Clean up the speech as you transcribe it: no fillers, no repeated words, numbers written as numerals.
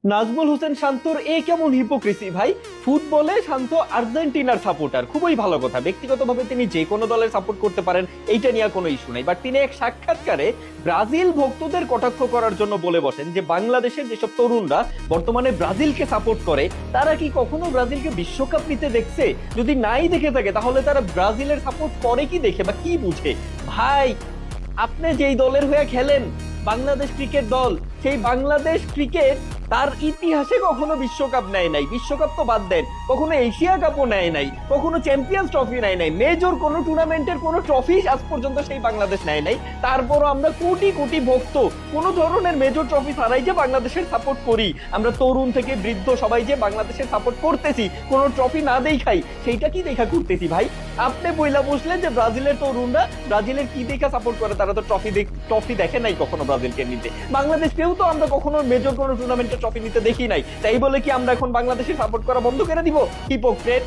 নাজমুল হোসেন শান্তর এ কেমন হিপোক্রিসি ভাই। ফুটবলে শান্ত আর্জেন্টিনার সাপোর্টার, খুবই ভালো কথা, ব্যক্তিগতভাবে তিনি যে কোনো দলের সাপোর্ট করতে পারেন, এইটা নিয়ে কোনো ইস্যু নাই। বাট তিনি এক সাক্ষাৎকারে ব্রাজিল ভক্তদের কটাক্ষ করার জন্য বলে বসেন যে বাংলাদেশের যেসব তরুণরা বর্তমানে ব্রাজিলকে সাপোর্ট করে তারা কি কখনো ব্রাজিলকে বিশ্বকাপ নিতে দেখছে? যদি নাই দেখে থাকে তাহলে তারা ব্রাজিলের সাপোর্ট করে কি দেখে বা কি বুঝে? ভাই, আপনি যেই দলের হয়ে খেলেন, বাংলাদেশ ক্রিকেট দল, সেই বাংলাদেশ ক্রিকেট তার ইতিহাসে কখনো বিশ্বকাপ নেয় নাই। বিশ্বকাপ তো বাদ দেন, কখনো এশিয়া কাপও নেয় নাই, কখনো চ্যাম্পিয়ন্স ট্রফি নেয় নাই, মেজর কোনো টুর্নামেন্টের কোনো ট্রফি আজ পর্যন্ত সেই বাংলাদেশ নেয় নাই। তারপরও আমরা কোটি কোটি ভক্ত কোনো ধরনের মেজর ট্রফি ছাড়াই যে বাংলাদেশের সাপোর্ট করি, আমরা তরুণ থেকে বৃদ্ধ সবাই যে বাংলাদেশের সাপোর্ট করতেছি কোনো ট্রফি না দেখাই, সেইটা কি দেখা করতেছি ভাই? আপনি বইলা বসলেন যে ব্রাজিলের তরুণরা ব্রাজিলের কি দেখা সাপোর্ট করে, তারা তো ট্রফি দেখে নাই কখনো ব্রাজিলকে নিতে। বাংলাদেশকেও তো আমরা কখনো মেজর কোনো টুর্নামেন্টে ট্রফি নিতে দেখি নাই, তাই বলে কি আমরা এখন বাংলাদেশের সাপোর্ট করা বন্ধ করে দিব? হিপোক্রেট।